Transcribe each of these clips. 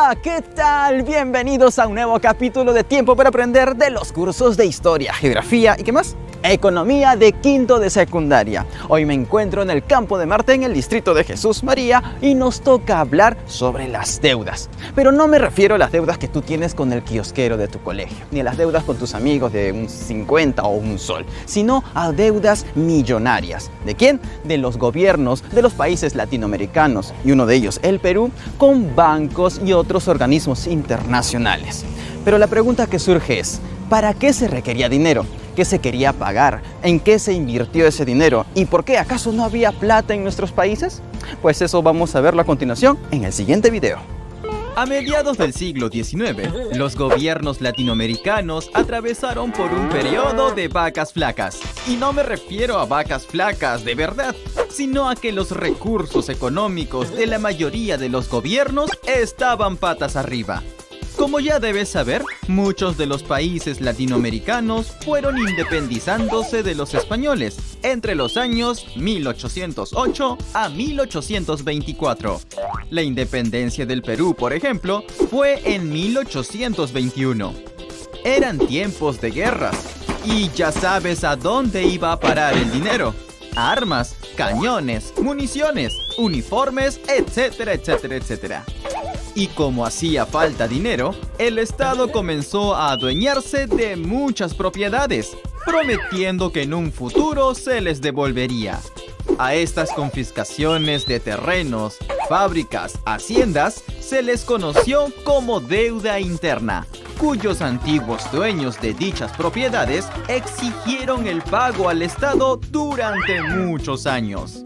Hola, ¿qué tal? Bienvenidos a un nuevo capítulo de Tiempo para Aprender de los cursos de Historia, Geografía y ¿qué más? Economía de quinto de secundaria. Hoy me encuentro en el Campo de Marte, en el distrito de Jesús María, y nos toca hablar sobre las deudas. Pero no me refiero a las deudas que tú tienes con el kiosquero de tu colegio, ni a las deudas con tus amigos de un 50 o un sol, sino a deudas millonarias. ¿De quién? De los gobiernos de los países latinoamericanos, y uno de ellos, el Perú, con bancos y otros organismos internacionales. Pero la pregunta que surge es, ¿para qué se requería dinero? ¿Qué se quería pagar? ¿En qué se invirtió ese dinero? ¿Y por qué? ¿Acaso no había plata en nuestros países? Pues eso vamos a verlo a continuación en el siguiente video. A mediados del siglo XIX, los gobiernos latinoamericanos atravesaron por un periodo de vacas flacas. Y no me refiero a vacas flacas de verdad, sino a que los recursos económicos de la mayoría de los gobiernos estaban patas arriba. Como ya debes saber, muchos de los países latinoamericanos fueron independizándose de los españoles entre los años 1808 a 1824. La independencia del Perú, por ejemplo, fue en 1821. Eran tiempos de guerras, y ya sabes a dónde iba a parar el dinero. Armas, cañones, municiones, uniformes, etcétera, etcétera, etcétera. Y como hacía falta dinero, el Estado comenzó a adueñarse de muchas propiedades, prometiendo que en un futuro se les devolvería. A estas confiscaciones de terrenos, fábricas, haciendas, se les conoció como deuda interna, cuyos antiguos dueños de dichas propiedades exigieron el pago al Estado durante muchos años.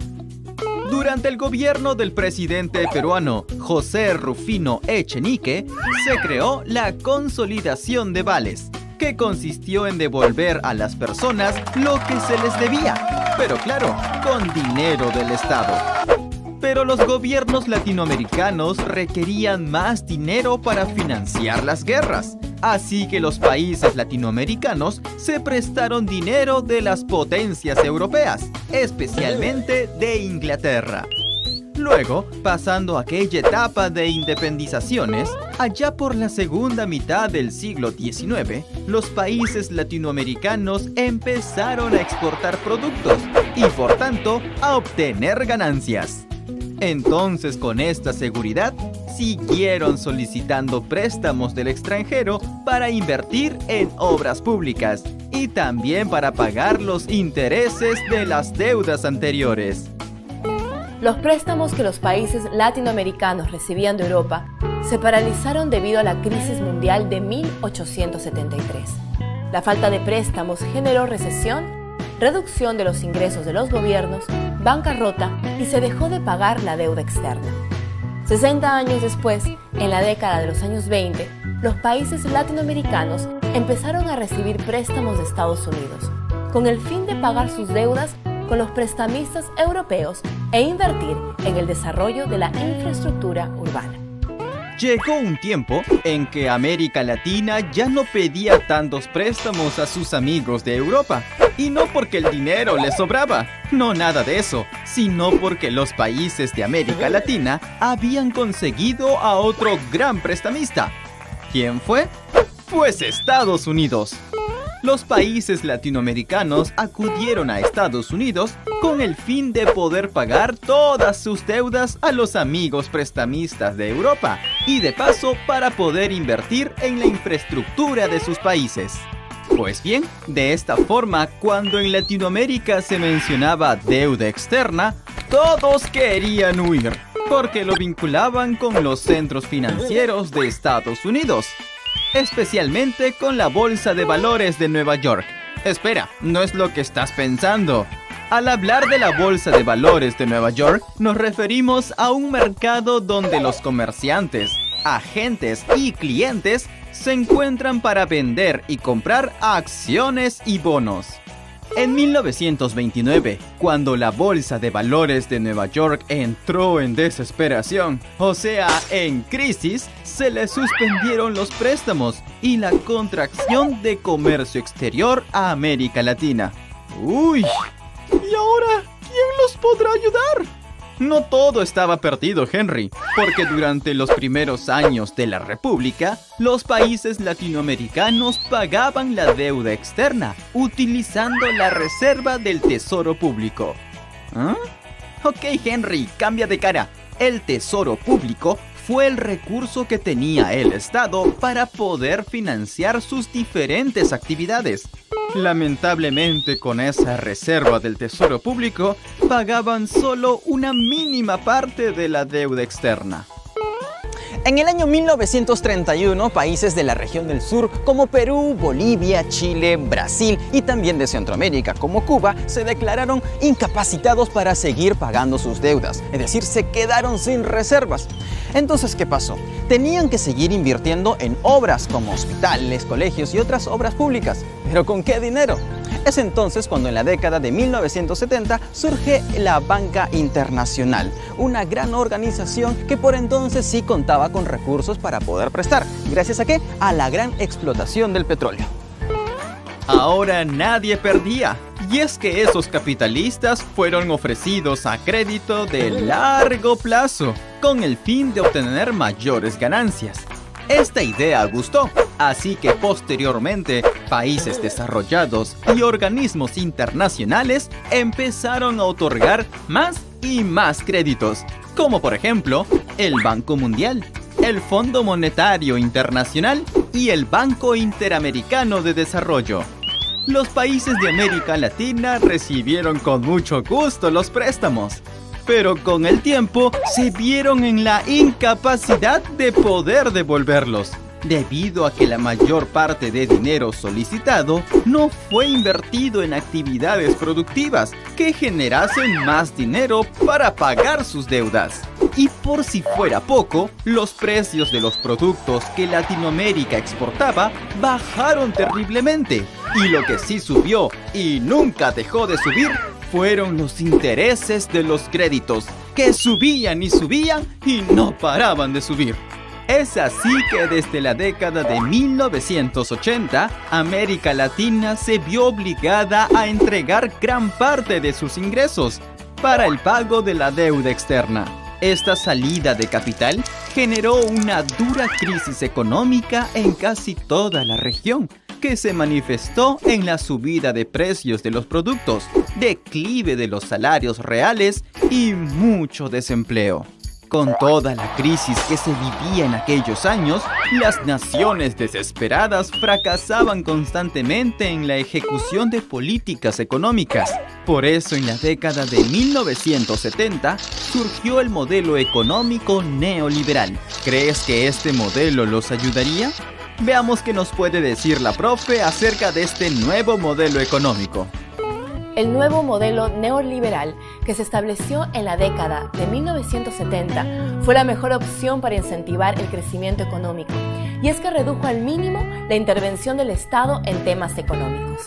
Durante el gobierno del presidente peruano José Rufino Echenique, se creó la consolidación de vales, que consistió en devolver a las personas lo que se les debía, pero claro, con dinero del Estado. Pero los gobiernos latinoamericanos requerían más dinero para financiar las guerras, así que los países latinoamericanos se prestaron dinero de las potencias europeas, especialmente de Inglaterra. Luego, pasando aquella etapa de independizaciones, allá por la segunda mitad del siglo XIX, los países latinoamericanos empezaron a exportar productos y, por tanto, a obtener ganancias. Entonces, con esta seguridad, siguieron solicitando préstamos del extranjero para invertir en obras públicas y también para pagar los intereses de las deudas anteriores. Los préstamos que los países latinoamericanos recibían de Europa se paralizaron debido a la crisis mundial de 1873. La falta de préstamos generó recesión, reducción de los ingresos de los gobiernos, bancarrota y se dejó de pagar la deuda externa. 60 años después, en la década de los años 20, los países latinoamericanos empezaron a recibir préstamos de Estados Unidos, con el fin de pagar sus deudas con los prestamistas europeos e invertir en el desarrollo de la infraestructura urbana. Llegó un tiempo en que América Latina ya no pedía tantos préstamos a sus amigos de Europa. Y no porque el dinero les sobraba, no nada de eso, sino porque los países de América Latina habían conseguido a otro gran prestamista. ¿Quién fue? Pues Estados Unidos. Los países latinoamericanos acudieron a Estados Unidos con el fin de poder pagar todas sus deudas a los amigos prestamistas de Europa y de paso para poder invertir en la infraestructura de sus países. Pues bien, de esta forma, cuando en Latinoamérica se mencionaba deuda externa, todos querían huir, porque lo vinculaban con los centros financieros de Estados Unidos, especialmente con la Bolsa de Valores de Nueva York. Espera, no es lo que estás pensando. Al hablar de la Bolsa de Valores de Nueva York, nos referimos a un mercado donde los comerciantes, agentes y clientes se encuentran para vender y comprar acciones y bonos. En 1929, cuando la Bolsa de Valores de Nueva York entró en desesperación, o sea, en crisis, se le suspendieron los préstamos y la contracción de comercio exterior a América Latina. ¡Uy! ¿Y ahora quién los podrá ayudar? No todo estaba perdido, Henry, porque durante los primeros años de la República, los países latinoamericanos pagaban la deuda externa, utilizando la reserva del Tesoro Público. ¿Ah? Ok, Henry, cambia de cara. El Tesoro Público fue el recurso que tenía el Estado para poder financiar sus diferentes actividades. Lamentablemente, con esa reserva del Tesoro Público, pagaban solo una mínima parte de la deuda externa. En el año 1931, países de la región del sur como Perú, Bolivia, Chile, Brasil y también de Centroamérica como Cuba se declararon incapacitados para seguir pagando sus deudas, es decir, se quedaron sin reservas. Entonces, ¿qué pasó? Tenían que seguir invirtiendo en obras como hospitales, colegios y otras obras públicas. ¿Pero con qué dinero? Es entonces cuando en la década de 1970 surge la Banca Internacional, una gran organización que por entonces sí contaba con recursos para poder prestar. ¿Gracias a qué? A la gran explotación del petróleo. Ahora nadie perdía, y es que esos capitalistas fueron ofrecidos a crédito de largo plazo, con el fin de obtener mayores ganancias. Esta idea gustó, así que posteriormente países desarrollados y organismos internacionales empezaron a otorgar más y más créditos, como por ejemplo el Banco Mundial, el Fondo Monetario Internacional y el Banco Interamericano de Desarrollo. Los países de América Latina recibieron con mucho gusto los préstamos, pero con el tiempo se vieron en la incapacidad de poder devolverlos, debido a que la mayor parte de dinero solicitado no fue invertido en actividades productivas que generasen más dinero para pagar sus deudas. Y por si fuera poco, los precios de los productos que Latinoamérica exportaba bajaron terriblemente. Y lo que sí subió y nunca dejó de subir fueron los intereses de los créditos, que subían y subían y no paraban de subir. Es así que desde la década de 1980, América Latina se vio obligada a entregar gran parte de sus ingresos para el pago de la deuda externa. Esta salida de capital generó una dura crisis económica en casi toda la región, que se manifestó en la subida de precios de los productos, declive de los salarios reales y mucho desempleo. Con toda la crisis que se vivía en aquellos años, las naciones desesperadas fracasaban constantemente en la ejecución de políticas económicas. Por eso, en la década de 1970, surgió el modelo económico neoliberal. ¿Crees que este modelo los ayudaría? Veamos qué nos puede decir la profe acerca de este nuevo modelo económico. El nuevo modelo neoliberal que se estableció en la década de 1970 fue la mejor opción para incentivar el crecimiento económico, y es que redujo al mínimo la intervención del Estado en temas económicos.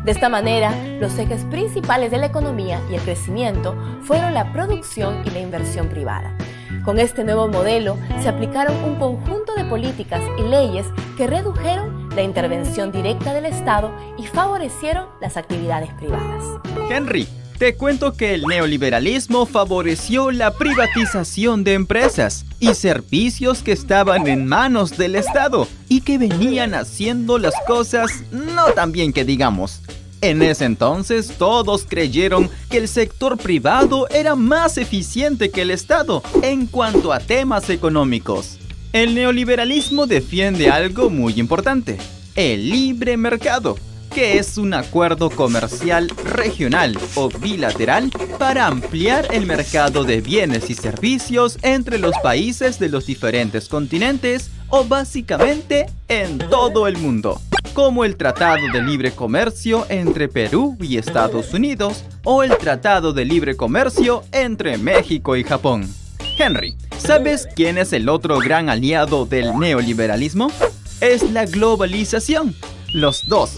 De esta manera, los ejes principales de la economía y el crecimiento fueron la producción y la inversión privada. Con este nuevo modelo se aplicaron un conjunto de políticas y leyes que redujeron la intervención directa del Estado y favorecieron las actividades privadas. Henry, te cuento que el neoliberalismo favoreció la privatización de empresas y servicios que estaban en manos del Estado y que venían haciendo las cosas no tan bien que digamos. En ese entonces todos creyeron que el sector privado era más eficiente que el Estado en cuanto a temas económicos. El neoliberalismo defiende algo muy importante: el libre mercado, que es un acuerdo comercial regional o bilateral para ampliar el mercado de bienes y servicios entre los países de los diferentes continentes o básicamente en todo el mundo, como el Tratado de Libre Comercio entre Perú y Estados Unidos o el Tratado de Libre Comercio entre México y Japón. Henry, ¿sabes quién es el otro gran aliado del neoliberalismo? Es la globalización. Los dos,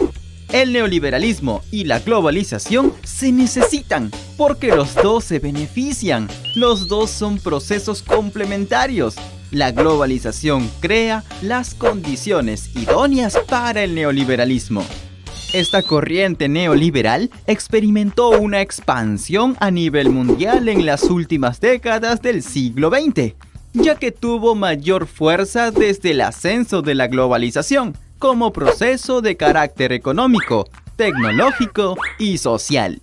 el neoliberalismo y la globalización, se necesitan porque los dos se benefician. Los dos son procesos complementarios. La globalización crea las condiciones idóneas para el neoliberalismo. Esta corriente neoliberal experimentó una expansión a nivel mundial en las últimas décadas del siglo XX, ya que tuvo mayor fuerza desde el ascenso de la globalización como proceso de carácter económico, tecnológico y social.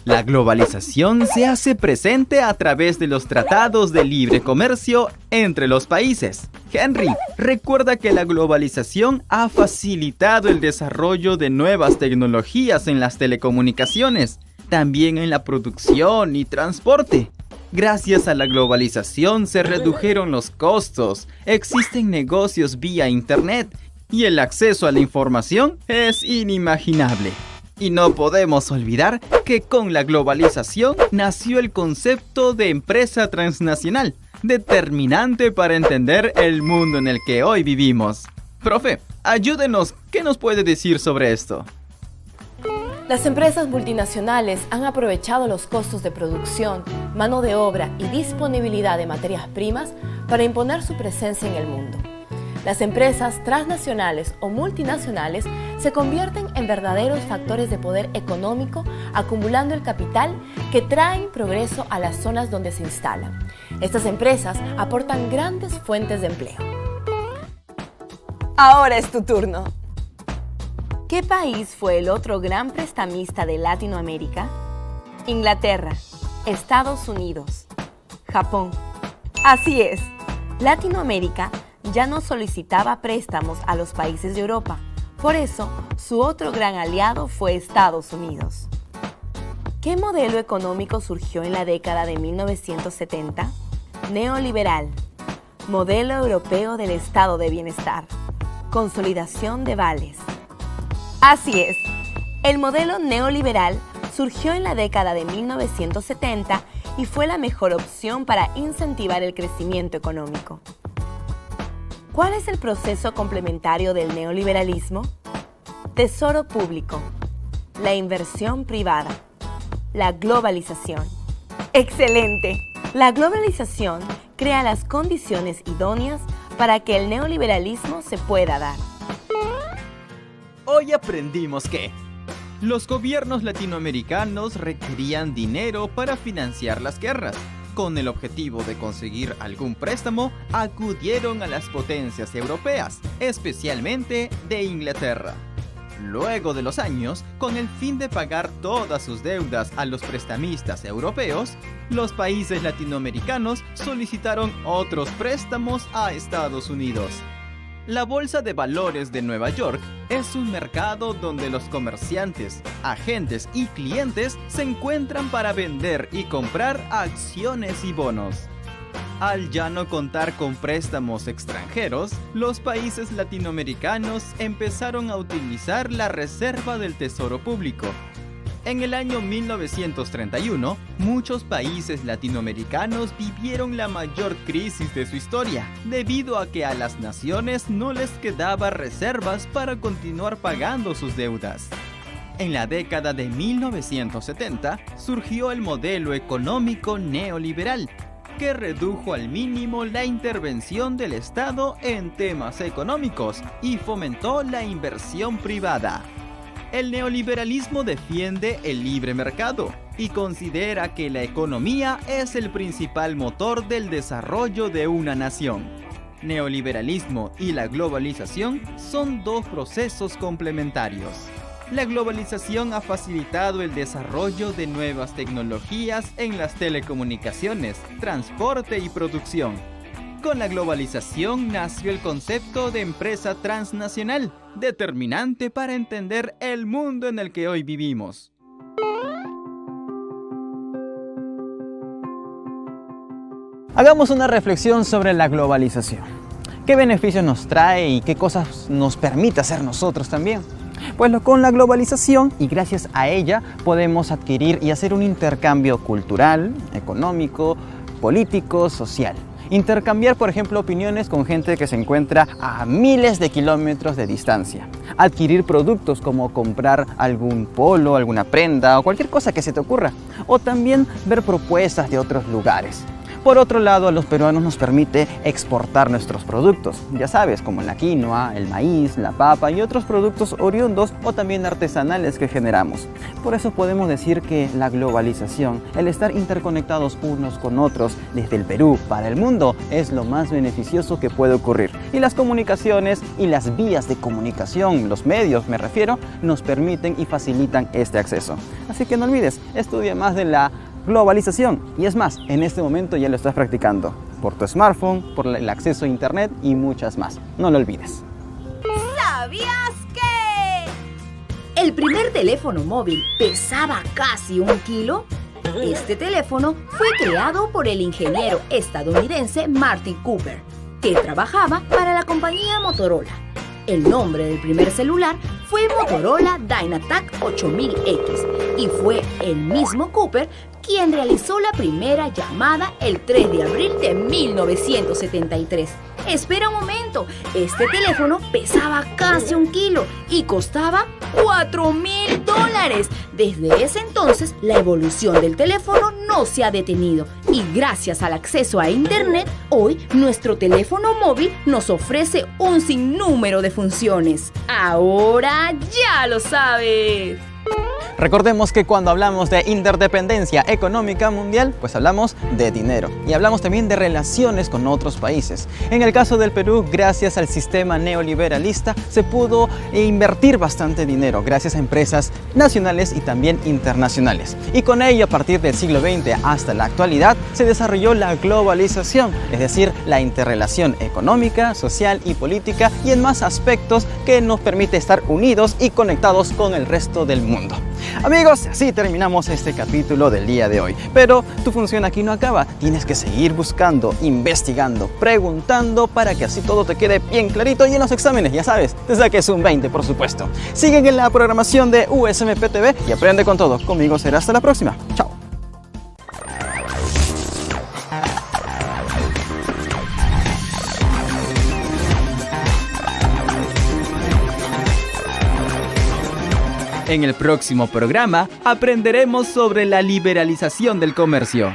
La globalización se hace presente a través de los tratados de libre comercio entre los países. Henry recuerda que la globalización ha facilitado el desarrollo de nuevas tecnologías en las telecomunicaciones, también en la producción y transporte. Gracias a la globalización se redujeron los costos, existen negocios vía internet y el acceso a la información es inimaginable. Y no podemos olvidar que con la globalización nació el concepto de empresa transnacional, determinante para entender el mundo en el que hoy vivimos. Profe, ayúdenos, ¿qué nos puede decir sobre esto? Las empresas multinacionales han aprovechado los costos de producción, mano de obra y disponibilidad de materias primas para imponer su presencia en el mundo. Las empresas transnacionales o multinacionales se convierten en verdaderos factores de poder económico, acumulando el capital que traen progreso a las zonas donde se instalan. Estas empresas aportan grandes fuentes de empleo. Ahora es tu turno. ¿Qué país fue el otro gran prestamista de Latinoamérica? Inglaterra, Estados Unidos, Japón. Así es, Latinoamérica ya no solicitaba préstamos a los países de Europa. Por eso, su otro gran aliado fue Estados Unidos. ¿Qué modelo económico surgió en la década de 1970? Neoliberal. Modelo europeo del estado de bienestar. Consolidación de vales. Así es, el modelo neoliberal surgió en la década de 1970 y fue la mejor opción para incentivar el crecimiento económico. ¿Cuál es el proceso complementario del neoliberalismo? Tesoro público, la inversión privada, la globalización. ¡Excelente! La globalización crea las condiciones idóneas para que el neoliberalismo se pueda dar. Hoy aprendimos que los gobiernos latinoamericanos requerían dinero para financiar las guerras. Con el objetivo de conseguir algún préstamo, acudieron a las potencias europeas, especialmente de Inglaterra. Luego de los años, con el fin de pagar todas sus deudas a los prestamistas europeos, los países latinoamericanos solicitaron otros préstamos a Estados Unidos. La Bolsa de Valores de Nueva York es un mercado donde los comerciantes, agentes y clientes se encuentran para vender y comprar acciones y bonos. Al ya no contar con préstamos extranjeros, los países latinoamericanos empezaron a utilizar la reserva del Tesoro Público. En el año 1931, muchos países latinoamericanos vivieron la mayor crisis de su historia, debido a que a las naciones no les quedaba reservas para continuar pagando sus deudas. En la década de 1970, surgió el modelo económico neoliberal, que redujo al mínimo la intervención del Estado en temas económicos y fomentó la inversión privada. El neoliberalismo defiende el libre mercado y considera que la economía es el principal motor del desarrollo de una nación. Neoliberalismo y la globalización son dos procesos complementarios. La globalización ha facilitado el desarrollo de nuevas tecnologías en las telecomunicaciones, transporte y producción. Con la globalización nació el concepto de empresa transnacional, determinante para entender el mundo en el que hoy vivimos. Hagamos una reflexión sobre la globalización. ¿Qué beneficios nos trae y qué cosas nos permite hacer nosotros también? Pues con la globalización y gracias a ella podemos adquirir y hacer un intercambio cultural, económico, político, social. Intercambiar, por ejemplo, opiniones con gente que se encuentra a miles de kilómetros de distancia. Adquirir productos como comprar algún polo, alguna prenda o cualquier cosa que se te ocurra. O también ver propuestas de otros lugares. Por otro lado, a los peruanos nos permite exportar nuestros productos, ya sabes, como la quinoa, el maíz, la papa y otros productos oriundos o también artesanales que generamos. Por eso podemos decir que la globalización, el estar interconectados unos con otros desde el Perú para el mundo, es lo más beneficioso que puede ocurrir. Y las comunicaciones y las vías de comunicación, los medios me refiero, nos permiten y facilitan este acceso. Así que no olvides, estudia más de la globalización. Y es más, en este momento ya lo estás practicando por tu smartphone, por el acceso a internet y muchas más. No lo olvides. ¿Sabías que el primer teléfono móvil pesaba casi 1 kilo? Este teléfono fue creado por el ingeniero estadounidense Martin Cooper, que trabajaba para la compañía Motorola. El nombre del primer celular fue Motorola Dynatac 8000X y fue el mismo Cooper quien realizó la primera llamada el 3 de abril de 1973. Espera un momento, este teléfono pesaba casi 1 kilo y costaba $4,000. Desde ese entonces, la evolución del teléfono no se ha detenido y gracias al acceso a internet, hoy nuestro teléfono móvil nos ofrece un sinnúmero de funciones. Ahora ya lo sabes. Recordemos que cuando hablamos de interdependencia económica mundial, pues hablamos de dinero y hablamos también de relaciones con otros países. En el caso del Perú, gracias al sistema neoliberalista, se pudo invertir bastante dinero gracias a empresas nacionales y también internacionales. Y con ello, a partir del siglo XX hasta la actualidad, se desarrolló la globalización, es decir, la interrelación económica, social y política y en más aspectos que nos permite estar unidos y conectados con el resto del mundo. Amigos, así terminamos este capítulo del día de hoy. Pero tu función aquí no acaba. Tienes que seguir buscando, investigando, preguntando para que así todo te quede bien clarito y en los exámenes, ya sabes, te saques un 20, por supuesto. Siguen en la programación de USMP TV y aprende con todo. Conmigo será hasta la próxima. Chao. En el próximo programa aprenderemos sobre la liberalización del comercio.